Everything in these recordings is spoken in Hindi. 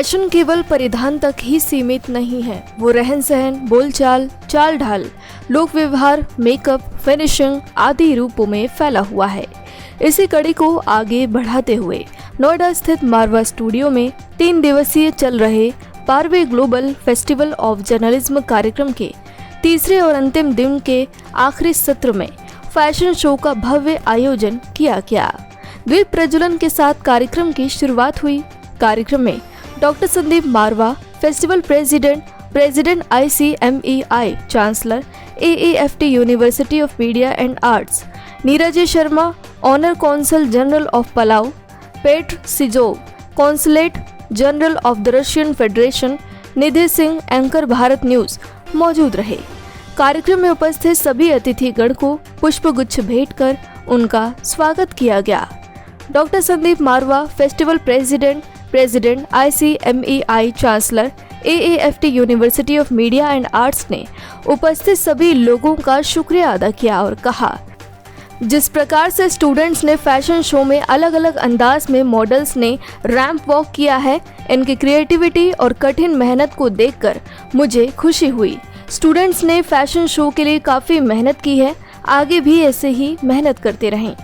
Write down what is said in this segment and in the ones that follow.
फैशन केवल परिधान तक ही सीमित नहीं है, वो रहन सहन, बोलचाल, चाल ढाल, लोक व्यवहार, मेकअप, फिनिशिंग आदि रूपों में फैला हुआ है। इसी कड़ी को आगे बढ़ाते हुए नोएडा स्थित मारवा स्टूडियो में 3 दिवसीय चल रहे 12वें ग्लोबल फेस्टिवल ऑफ जर्नलिज्म कार्यक्रम के तीसरे और अंतिम दिन के आखिरी सत्र में फैशन शो का भव्य आयोजन किया गया। दीप प्रज्वलन के साथ कार्यक्रम की शुरुआत हुई। कार्यक्रम में doctor Sandeep Marwah, festival president ICMEI, chancellor AAFT university of media and arts, Neeraj Sharma, honour consul general of Palau, Petr Sizov, consulate general of the Russian Federation, Nidhi Singh, anchor Bharat news मौजूद रहे। कार्यक्रम में उपस्थित सभी अतिथिगण को पुष्पगुच्छ भेंट कर उनका स्वागत किया गया। Doctor Sandeep Marwah, festival president ICMEI, chancellor AAFT university of media and arts ने उपस्थित सभी लोगों का शुक्रिया अदा किया और कहा, जिस प्रकार से स्टूडेंट्स ने फैशन शो में अलग अलग अंदाज में मॉडल्स ने रैंप वॉक किया है, इनकी क्रिएटिविटी और कठिन मेहनत को देखकर मुझे खुशी हुई। स्टूडेंट्स ने फैशन शो के लिए काफ़ी मेहनत की है, आगे भी ऐसे ही मेहनत करते रहें।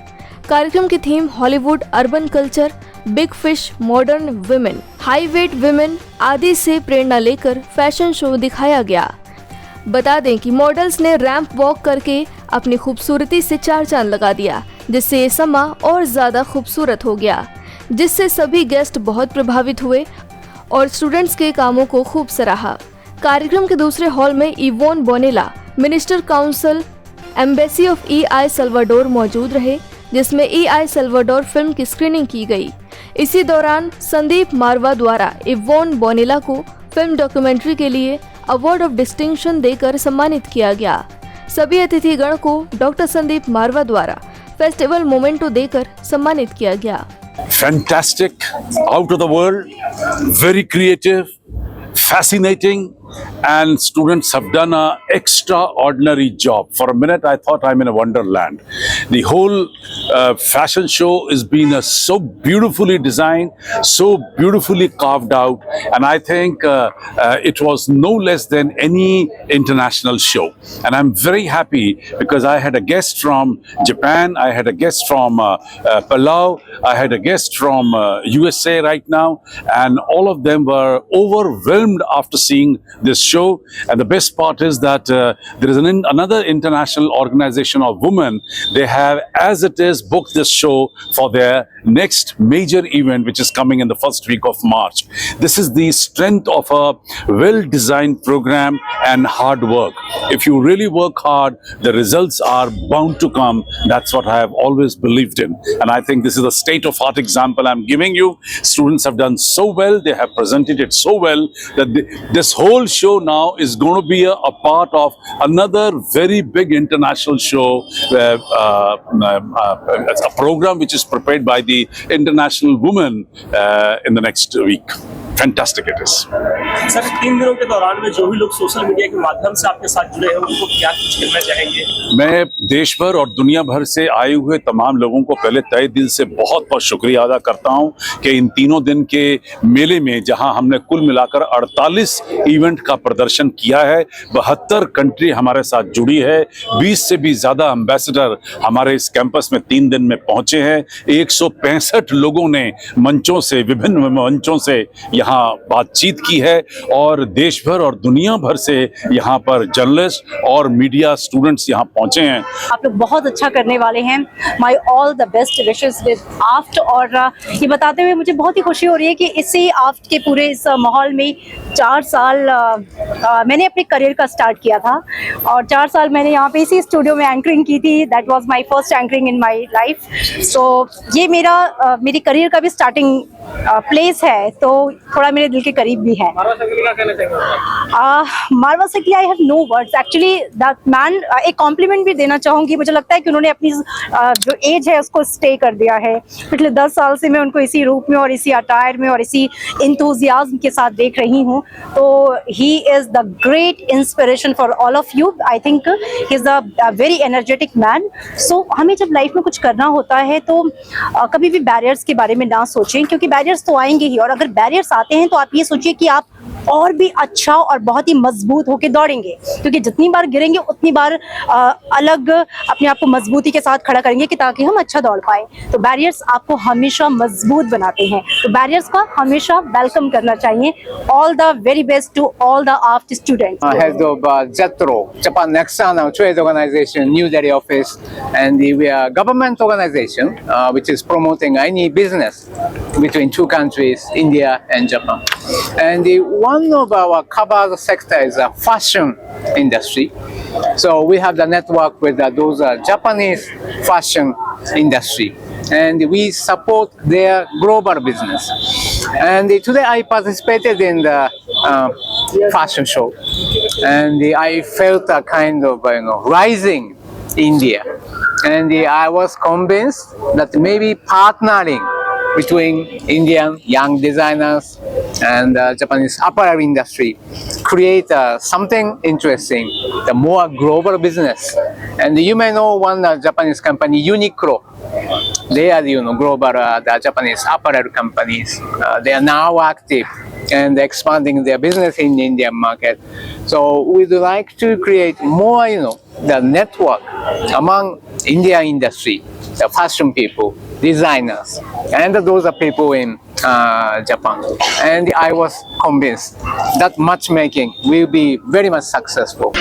कार्यक्रम की theme Hollywood, urban culture, big fish, modern women, high wait women आदि से प्रेरणा लेकर फैशन शो दिखाया गया। बता दें कि मॉडल्स ने रैंप वॉक करके अपनी खूबसूरती से 4 चांद लगा दिया, जिससे ये समा और ज़्यादा खूबसूरत हो गया, जिससे सभी गेस्ट बहुत प्रभावित हुए और स्टूडेंट्स के कामों को खूब सराहा। कार्यक्रम के दूसरे हॉल में Yvonne Bonilla, minister council, embassy of EI Salvador मौजूद रहे, जिसमें EI सल्वाडोर फिल्म की स्क्रीनिंग की गई। इसी दौरान संदीप मारवा द्वारा इवोन बोनेला को फिल्म डॉक्यूमेंट्री के लिए अवार्ड ऑफ डिस्टिंक्शन देकर सम्मानित किया गया। सभी अतिथिगण को डॉक्टर संदीप मारवा द्वारा फेस्टिवल मोमेंटो देकर सम्मानित किया गया। Fantastic, out of the world, very creative, fascinating, and students have done an extraordinary job. For a minute I thought I'm in a wonderland. The whole fashion show is been so beautifully designed, so beautifully carved out, and I think it was no less than any international show. And I'm very happy because I had a guest from Japan, I had a guest from Palau, I had a guest from USA right now, and all of them were overwhelmed after seeing this show. And the best part is that there is another international organization of women. They have, as it is, booked this show for their next major event, which is coming in the first week of March. This is the strength of a well-designed program and hard work. If you really work hard, the results are bound to come. That's what I have always believed in. And I think this is a state-of-art example I'm giving you. Students have done so well. They have presented it so well that this whole show now is going to be a part of another very big international show, a program which is prepared by the International Women in the next week. Fantastic it is. Sir, 3 दिनों के दौरान में जो भी लोग सोशल मीडिया के माध्यम से आपके साथ जुड़े हैं, उनको क्या कुछ कहना चाहेंगे? मैं देश भर और दुनिया भर से आए हुए तमाम लोगों को पहले तहे दिल से बहुत बहुत शुक्रिया अदा करता हूं कि इन 3 दिन के मेले में जहां हमने कुल मिलाकर 48 इवेंट का प्रदर्शन किया है, 72 कंट्री हमारे साथ जुड़ी है, 20 से भी ज़्यादा एम्बेसडर हमारे इस कैंपस में 3 दिन में पहुंचे हैं, 165 लोगों ने मंचों से, विभिन्न मंचों से यहाँ बातचीत की है और देश भर और दुनिया भर से यहाँ पर जर्नलिस्ट और मीडिया स्टूडेंट्स यहाँ पहुँचे हैं। आप लोग बहुत अच्छा करने वाले हैं। My all the best wishes with AAFT. और ये बताते हुए मुझे बहुत ही खुशी हो रही है कि इसी आफ्ट के पूरे इस माहौल में 4 साल मैंने अपने करियर का स्टार्ट किया था और 4 साल मैंने यहाँ पे इसी स्टूडियो में एंकरिंग की थी। That was my first anchoring in my life. So ये मेरी करियर का भी स्टार्टिंग प्लेस है, तो थोड़ा मेरे दिल के करीब भी है। मारवा से I have no words actually. That man, एक कॉम्प्लीमेंट भी देना चाहूँगी। मुझे लगता है कि उन्होंने अपनी जो एज है उसको स्टे कर दिया है। पिछले 10 साल से मैं उनको इसी रूप में और इसी अटायर में और इसी इंथुजियाज्म के साथ देख रही हूँ। तो he is the great inspiration for all of you. I think he is a very energetic man. So हमें जब लाइफ में कुछ करना होता है तो कभी भी बैरियर्स के बारे में ना सोचें, क्योंकि बैरियर्स तो आएंगे ही, और अगर बैरियर्स आते हैं तो आप ये सोचिए कि आप और भी अच्छा और बहुत ही मजबूत होकर दौड़ेंगे, क्योंकि जितनी बार गिरेंगे उतनी बार अलग अपने आप को मजबूती के साथ खड़ा करेंगे कि ताकि हम अच्छा दौड़ पाए। तो बैरियर्स आपको हमेशा मजबूत बनाते हैं, तो बैरियर्स का हमेशा वेलकम करना चाहिए। All the very best to all the AFT students. Head of JETRO, Japan External Trade Organization, New Delhi office, and we are a government organization which is promoting any business between two countries, India and Japan. And one of our covered sector is the fashion industry. So we have the network with those Japanese fashion industry, and we support their global business. And today I participated in the fashion show, and I felt a kind of rising India, and I was convinced that maybe partnering between Indian young designers and Japanese apparel industry create something interesting, the more global business. And you may know one Japanese company, Uniqlo. They are global the Japanese apparel companies. They are now active and expanding their business in the Indian market. So we'd like to create more the network among India industry, the fashion people, designers, and those are people in Japan. And I was convinced that matchmaking will be very much successful.